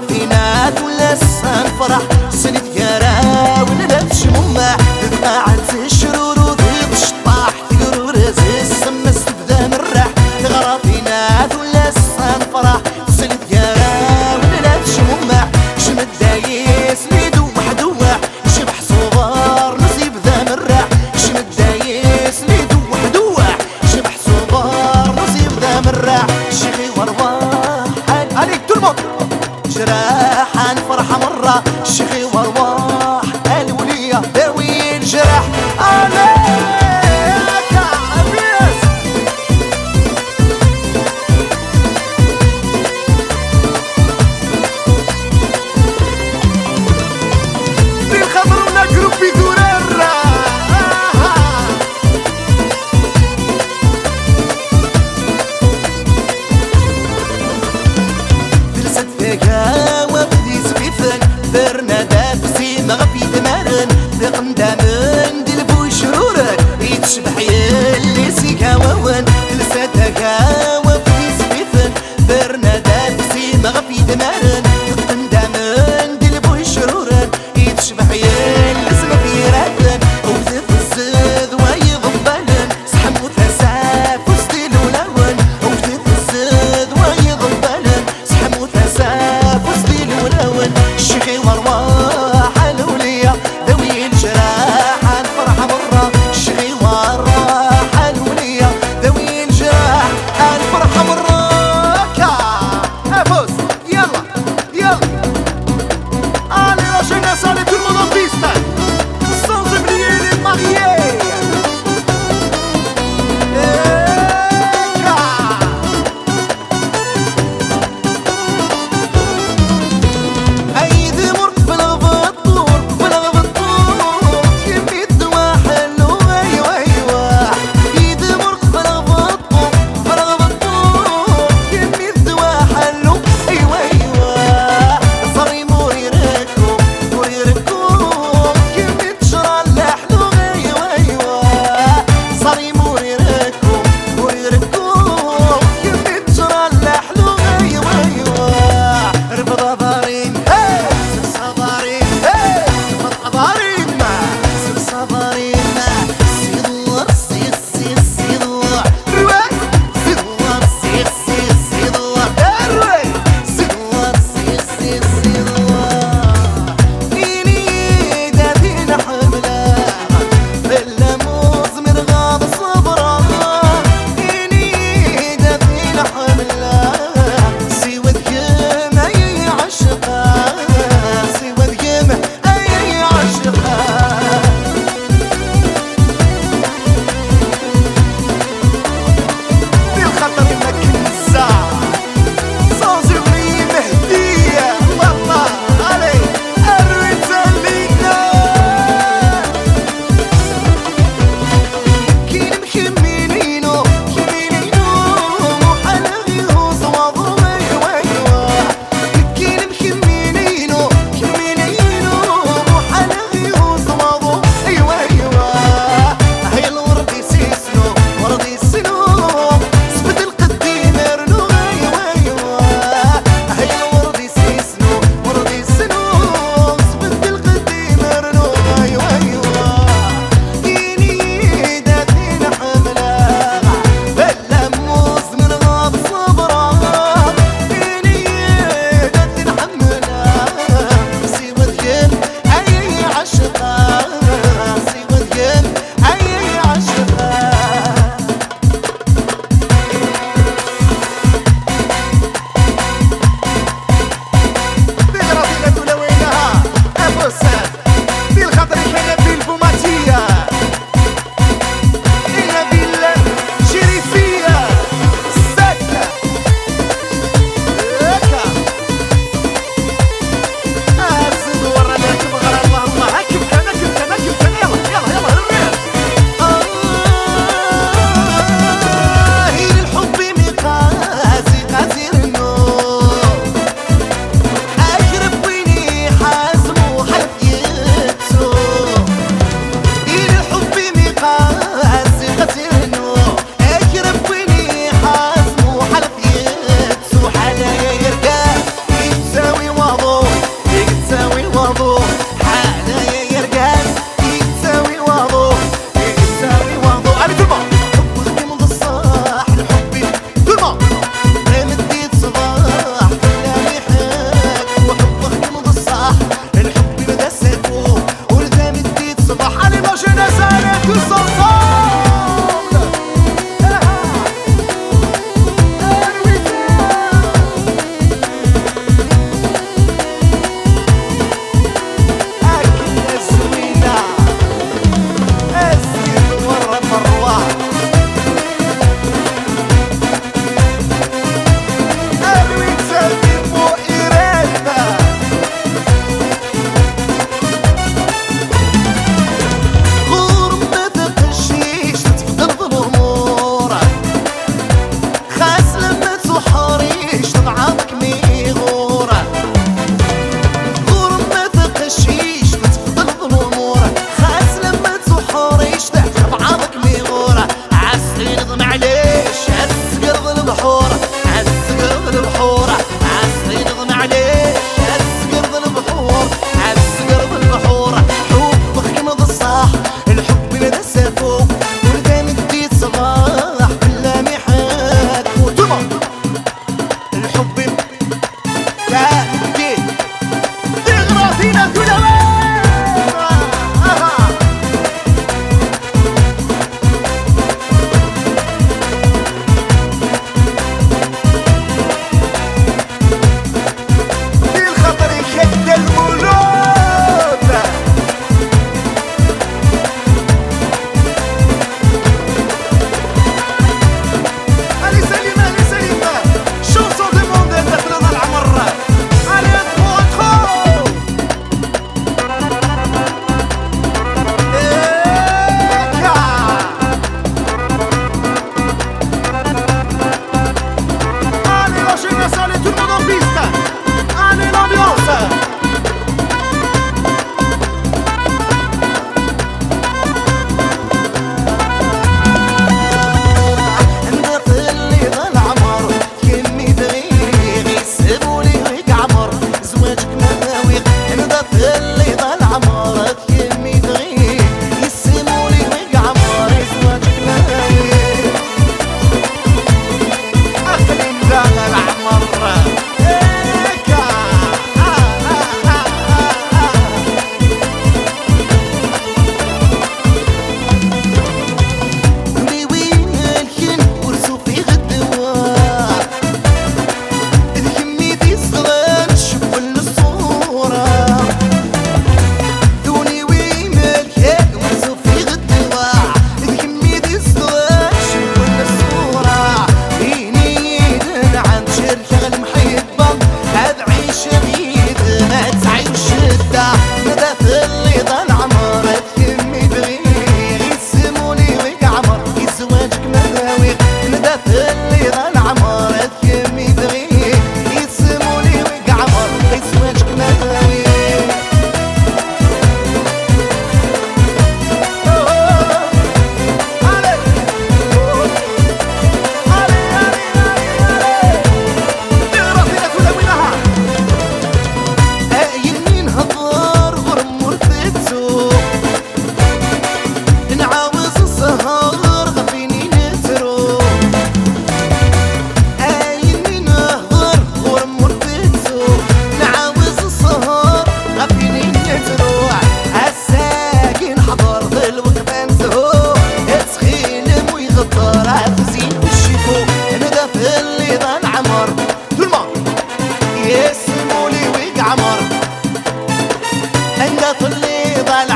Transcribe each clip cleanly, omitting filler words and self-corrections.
فينا ولا فرح سند يارا ونلبش مما تقعد الشرور وذيب الشطاح تقرور السمس تبدا من الرح تغرى فينا ولا فرح سند يارا ونلبش مما شمد دايس ليدو وحدوح شبح صغار نصيب ذا من الرح شمد دايس ليدو وحدوح شبح صغار نصيب ذا من الرح شيخي ورواح عليك تلمط جراحان فرحة مرة شيخي وارواح الولية داوي الجرح عليك عبيس في الخضر ونقرب في دورارة درست فيها وبدي سبيفن برنادات سيما غفي دمارن بقندامن دلبو شرورن يتشبح يلي سيكا وون درستها وبدي سبيفن برنادات سيما غفي دمارن بقندامن دلبو شرورن يتشبح يلي سما في راتن وبزيد الزيد ويضبالن سحمو ثلاثة فستي لولون وبزيد الزيد ويضبالن سحمو ثلاثة فستي لولون شيخي وارواح الولية ذوي الجراح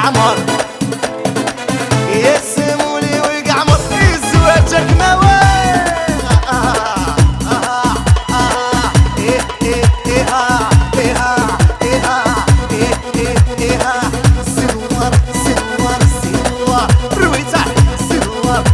العمر يسمولي ويقعمر زواجك نوال سنوار سنوار سنوار رويتها سنوار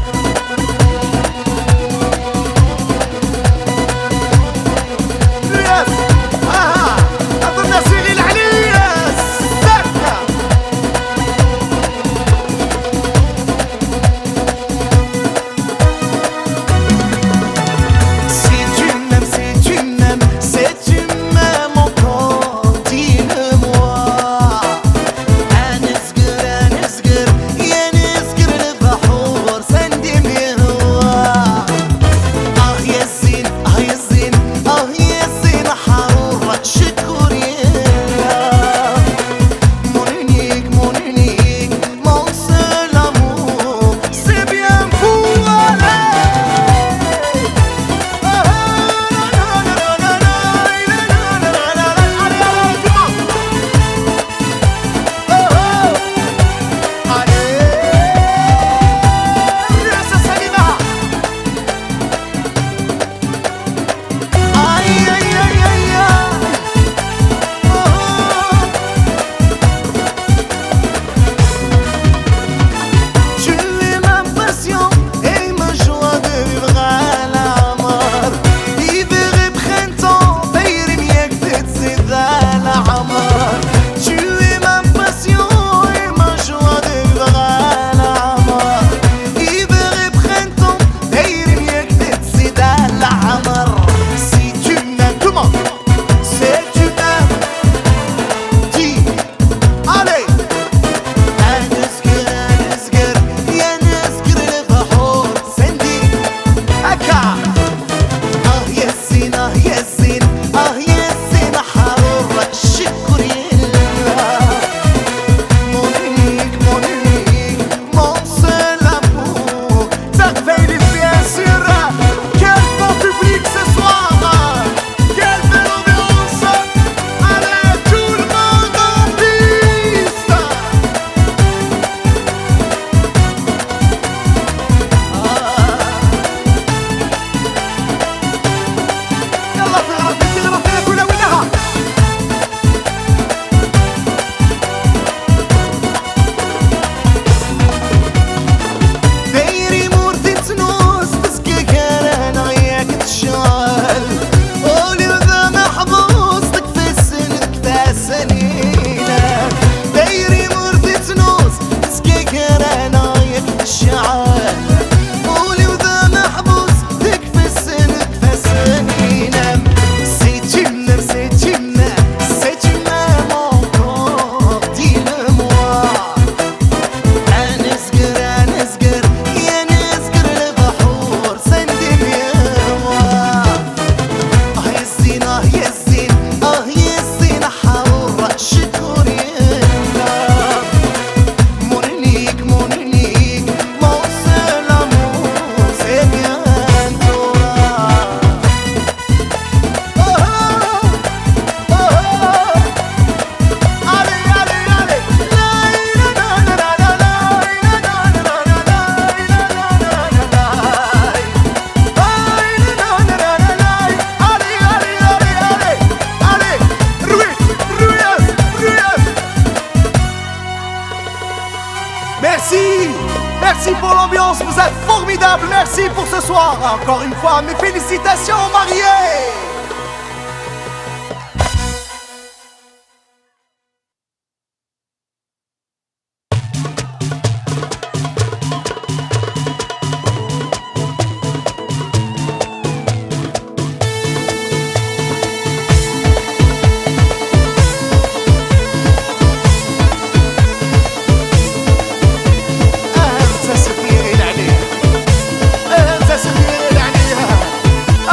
Merci pour l'ambiance, vous êtes formidables. Merci pour ce soir. Encore une fois, mes félicitations aux mariés.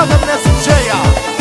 هذا الناس الجايه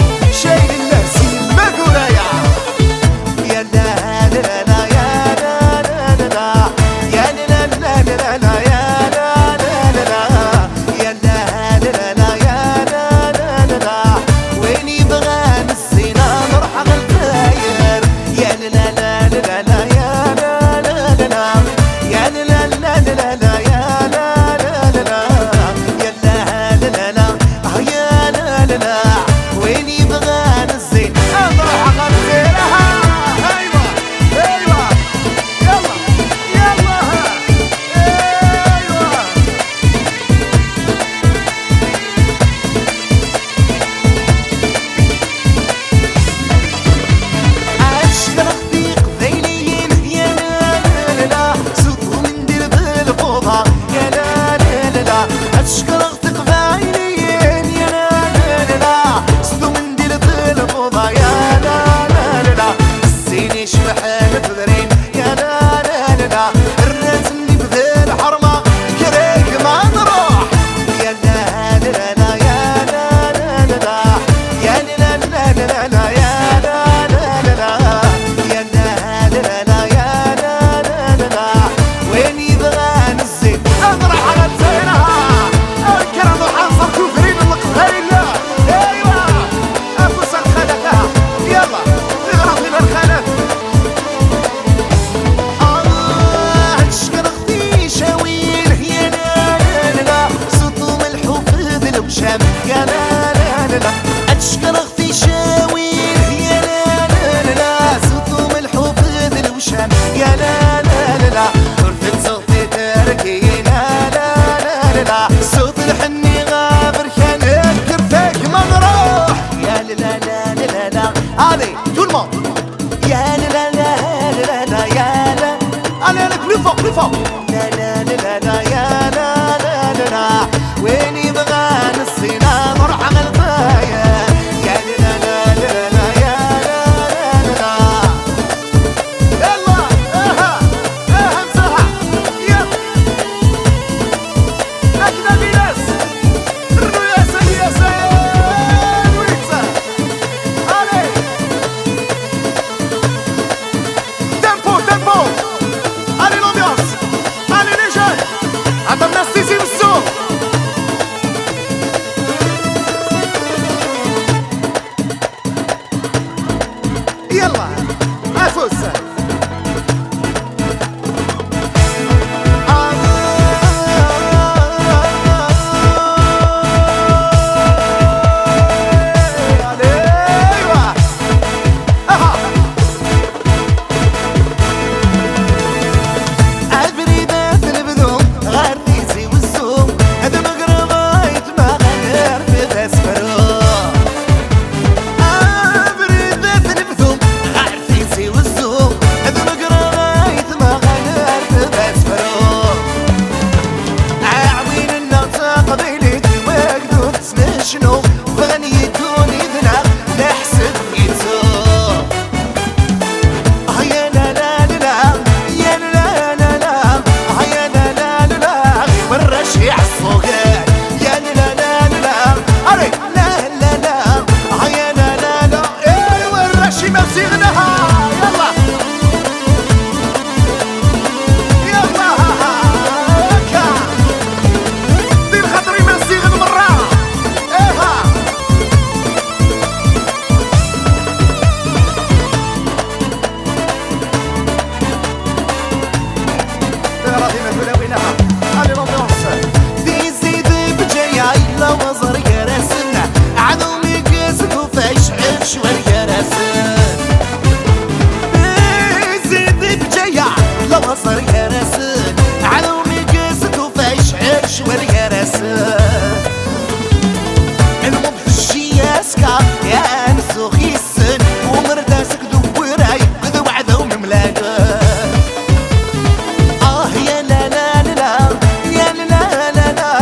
plus fort. لا لا لا لا يا لا لا لا لا وين يبغى نصينا نروح على الغاية يا لا لا لا لا يا لا لا لا يلا اها امسحها يلا اجنبي ناس رنو يا سيدي يا سيد ويكسر علي tempo tempo allez l'ambiance allez les jeunes attends السيسي بالسوق يلا افوز البريدات نبذوم غير تيزي والزوم هذا مقرب يتما غير بتسفرو البريدات نبذوم غير تيزي والزوم هذا مقرب يتما غير بتسفرو عاوين النطق قبيلي وقدو تسمع شنو بغني يدوني ذنب نحسب يتوب يا لا لا لا يا لا لا لا يا لا لا لا والرشيع الصغير يا لا لا لا علي لا لا لا يا لا لا لا ايوا الرشي ما صيغناها يلا يلا هكا دير خاطري ما صيغن مرة ايها راضي ما تلاوينها علي l'ambiance دي زيد بجايا إلا وزر يا راسنا عدو ميقاسد وفايش عيش وريا راسنا زيد بجايا إلا وزر يا راسنا عدو ميقاسد وفايش عيش وريا راسنا المضحشي ياسكا يا نسو خيسن ومرداسك دوراي قد وعدو مملاقا يا لا لا لا يا لا لا لا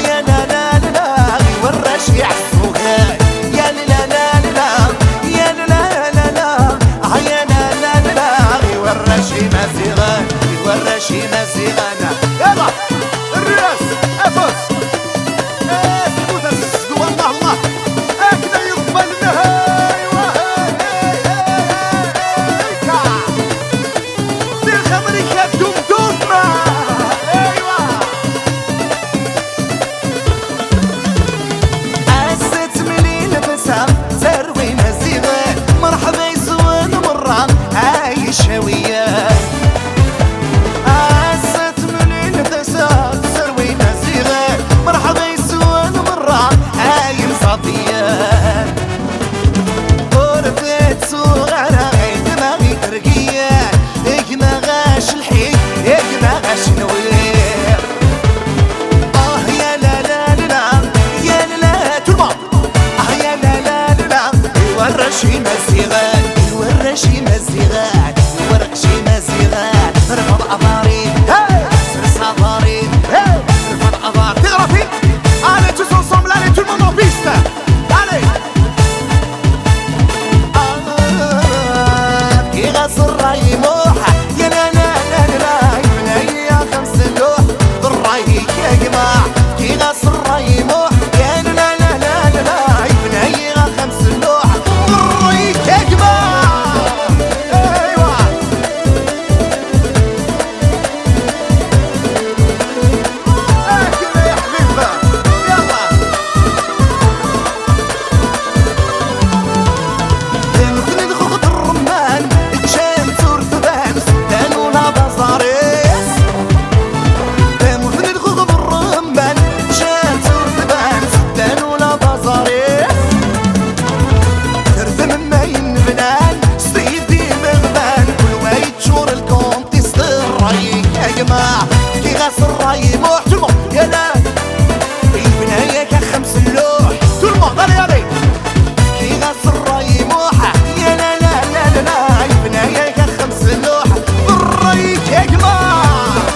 يا لا لا لا والرشي عالصغير يا لا لا لا يا لا لا لا يا لا لا لا والرشي مزيغان والرشي مزيغان يلا الرياس افوز اسكت اسكت والله الله هكذا يقبل منها ايوا هيكا دير خمريكا دوم دوم ايوا أست ملي نفسها تروي مزيغان مرحبا يزوان مرة هاي شوية أست ملي نفسها تروي مزيغان مرحبا يزوان مرة هاي مصافية ورثت صغيرة غير دماغي ترقية إيك ما غاش الحيك إيك ما غاش نوير يا لا لا لا يا لا tout le monde يا لا لا لا ورشي مزيغان ورشي مزيغان ورشي مزيغان رفض أضاري سرس أضاري رفض أضاري تغرى فيه allez tous ensemble allez tout le monde en piste allez كي غصر رايموحة يا لا لا لا لا يبني يا خمس لوح الرايك يا جماعة كي غصر رايموح يا لا لا لا لا يبني يا خمس لوح الرايك يا جماعة ايوا هكذا يا حبيبنا يلا مثل خط الرمان تشان صور تبان ستان ولا بصاريس مثل خط الرمان تشان صور تبان ستان ولا بصاريس ترثم ما ينبنان سيدي مغبان كل وايد شور الكونتيست الرايك يا جماعة كي غاس الراي موح تلمو يا لا يبنايك خمس اللوح tout le monde allez allez كي غاس الراي موحة يا لا لا لا لا لا يبنايك خمس اللوح الرايك يا جماعة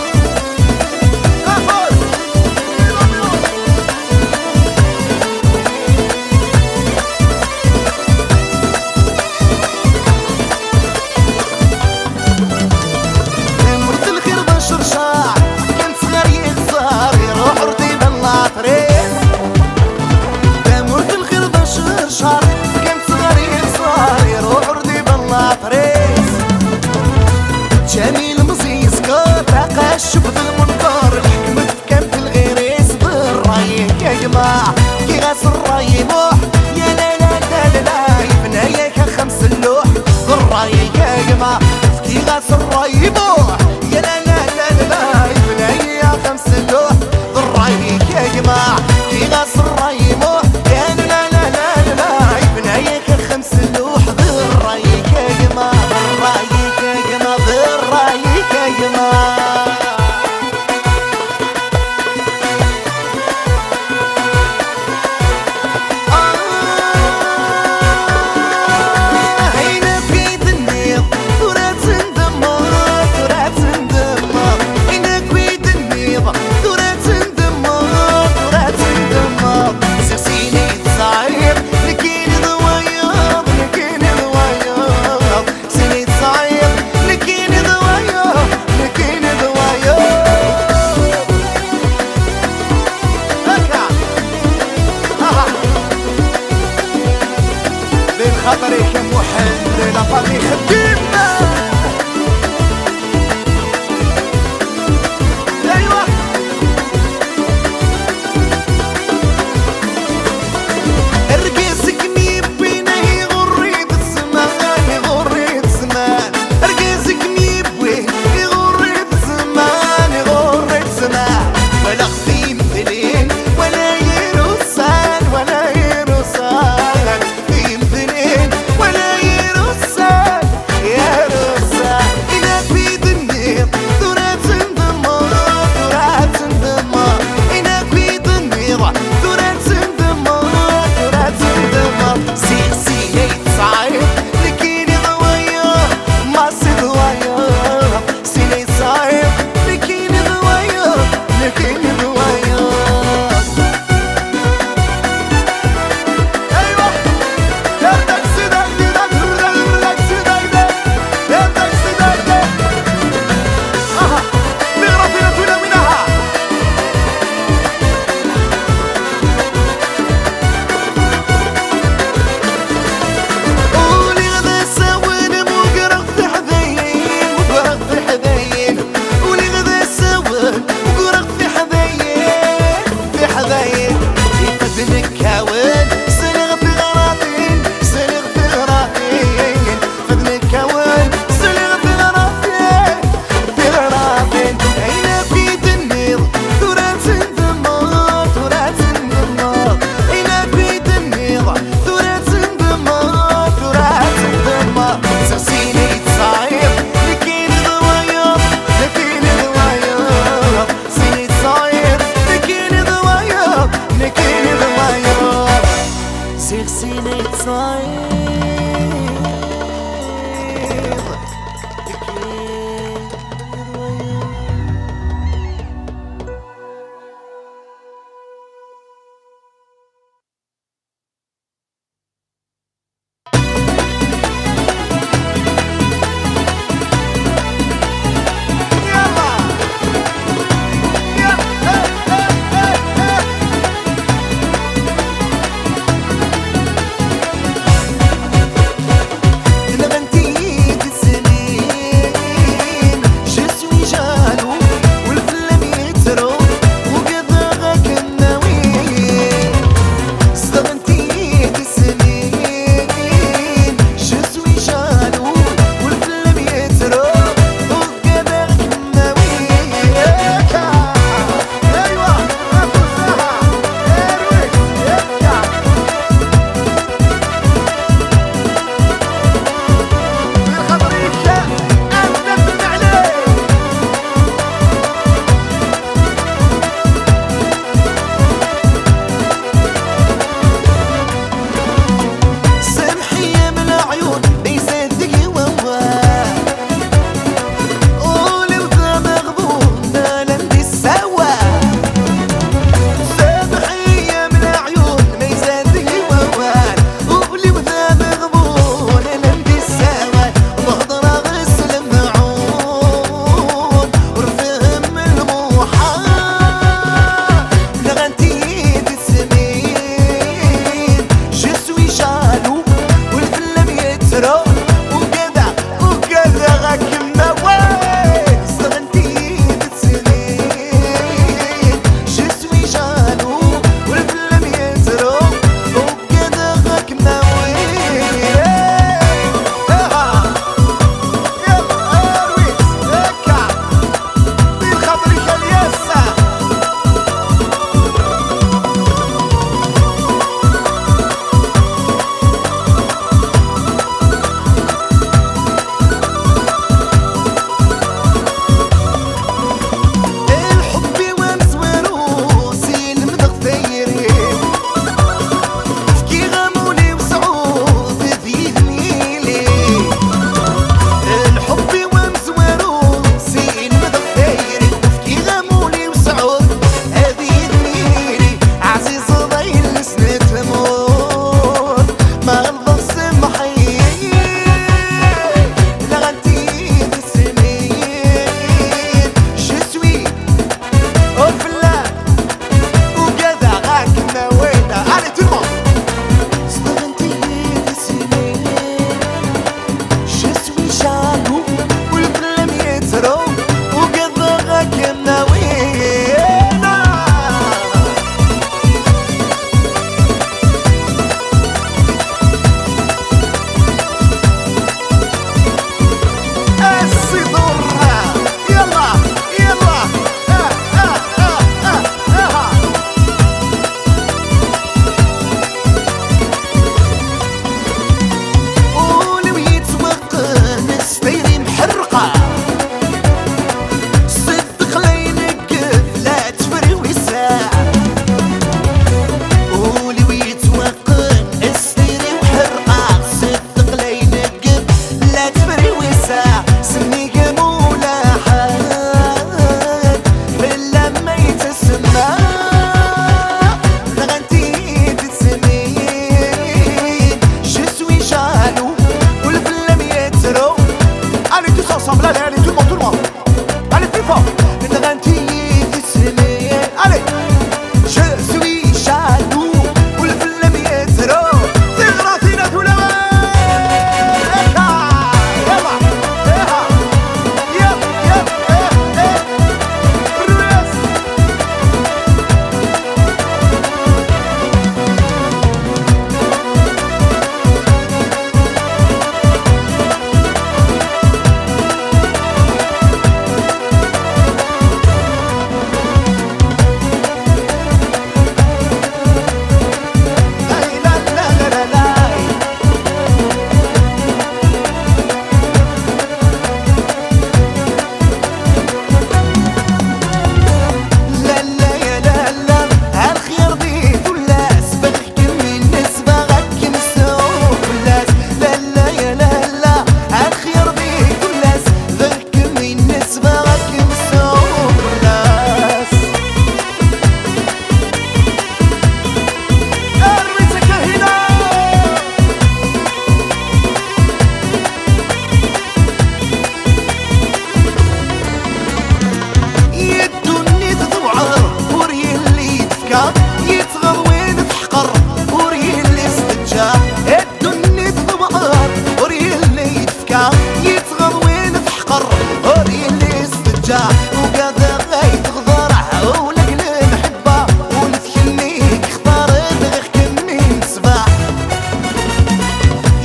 شوف المنكر الحكمة كان في الغريس بالرايك يا جماعة كي غاس الراي موح يا لا لا لا لا لا يبنايا خمس اللوح بالرايك يا جماعة كي غاس الراي موح يا لا لا لا لا لا يبنايا خمس اللوح بالرايك يا جماعة كي غاس الراي موح يا لا لا لا لا لا يبنايا خمس اللوح بالرايك يا جماعة بالرايك يا جماعة بالرايك يا جماعة وكذا غايت غضرع ولا قلب حبة ونتكنيك اختارت غير كمين صباح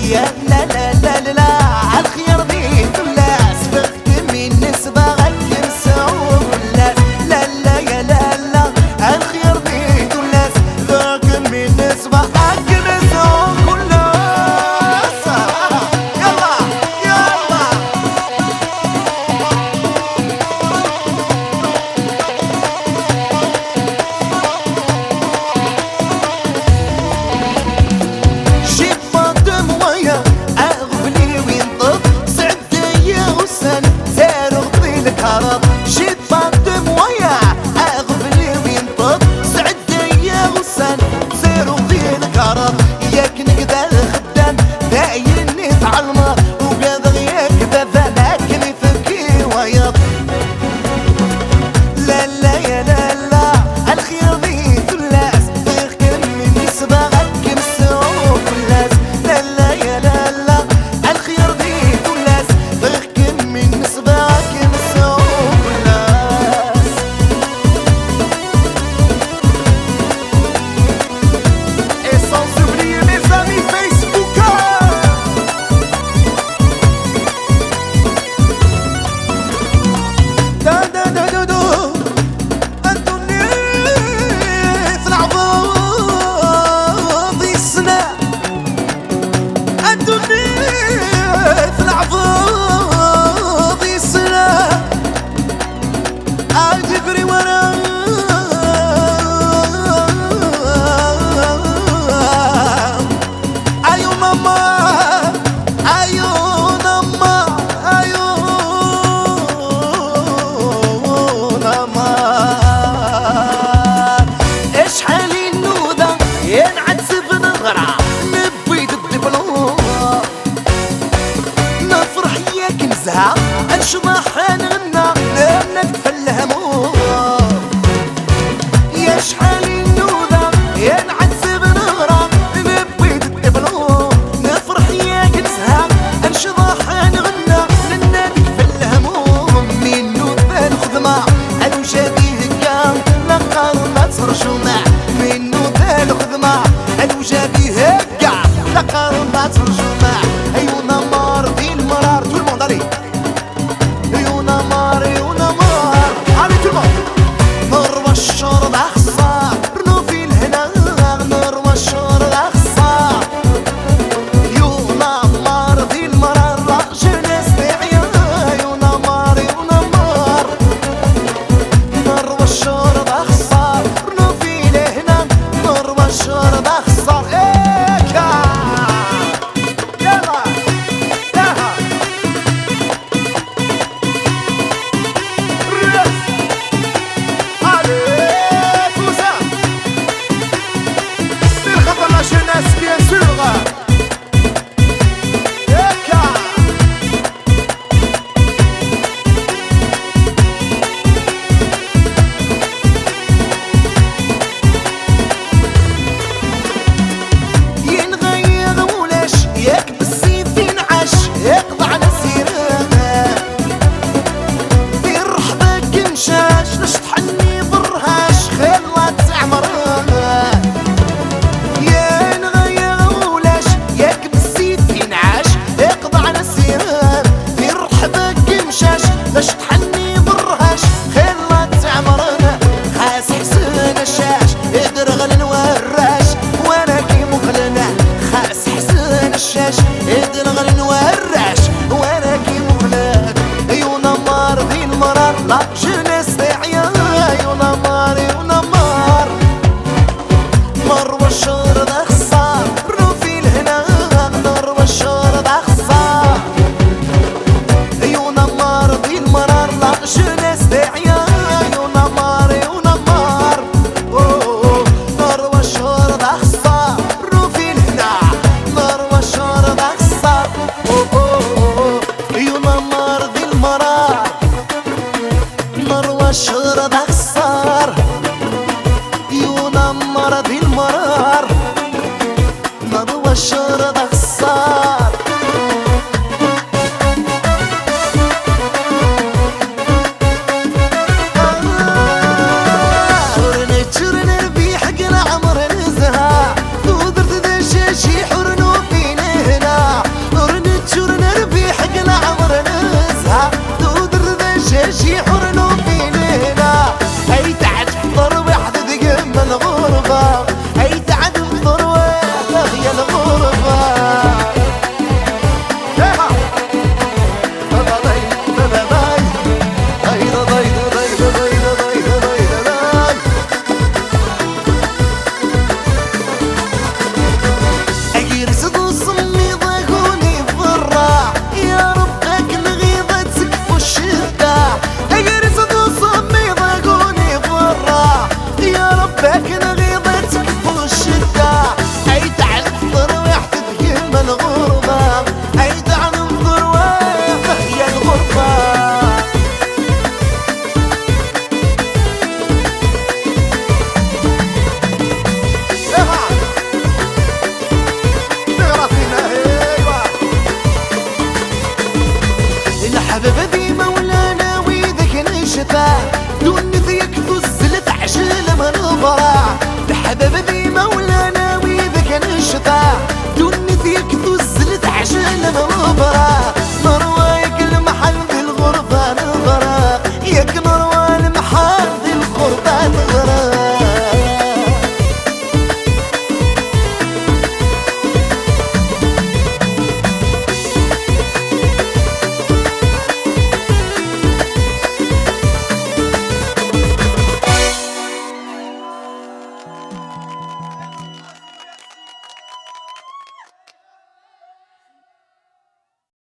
يا لا لا لا لا لا عالخير ديت ولاس بغت من نسبة غير سعود ولاس لا لا يا لا لا عالخير ديت ولاس بغت من نسبة غير سعود ولاس يلا يلا جيب فاطمة مويا اغفلي وينطق سعدية وسن زارو غطي الكرط جيب فاطمة مويا اغفلي وينطق سعدية وسن زارو غطي الكرط ياك نقدر خدام داين نتعلمر وقادر ياك لكن يفكي ويض لا لا يا لا لا الخير ذي ثلاث غير كم من نسبة غكم سعود ولاس لا لا يا لا لا الخير ذي ثلاث غير كم من نسبة غكم سعود ولاس Et sans oublier mes amis Facebookers دا دا دا دا دا الدنيا في العظام السنة الدنيا في العظام السنة عاد تجري ورا أيو ماما أيو ماما أيو ماما اشحال النوذة ينعتسب نغرى نبيد الدبلوم نفرح ياك نزهة نشطح نغنى لما تفل هموم يا شحال النوذة ينعتسب نغرى نبيد الدبلوم نفرح ياك نزهة نشطح نغنى لما تفل هموم من نوذة الخدمة أنا وجابيه كان لقار ما ترجمع من نوذة الخدمة أنا وجابيه كاع لقار ما ترجمع أيو نمار في المرار تو الموند علي أيو نمار علي تو الموند نروى الشرب أخصار رنو في الهنا نروى الشرب أخصار يو نمار في المرار لا جنس داعية يو نمار نروى الشرب أخصار رنو في الهنا نروى الشرب أخصار إيكا يلا ياها Allez, tout ça بالخطر la jeunesse bien sûr إيكا ينغير ولاش ياك بالسيف ينعش يقطع على سيرها في رحبك مشاش لاش تحني ضرهاش خلات تعمرها ينغير ولاش ياك بالسيف ينعش يقطع على سيرها في رحبك مشاش لاش تحني ضرهاش خلات تعمرها خاس حسن الشاش يقدر غل نوراش وانا كي مغلنا خاس حسن الشاش يقدر غل نوراش وانا كي مغلنا ايو نمار ذي المرار لا جنس داعية ايو نمار مروى الشرب أخصار رنو في الهنا نروى الشرب أخصار ايو نمار ذي المرار لا جنس داعية ايو نمار نروى الشرب أخصار رنو في الهنا نروى الشرب أخصار ايو نمار ذي المرار نروى الشرب أخصار ينمر ذي المرار نروى الشرب أخصار الافراح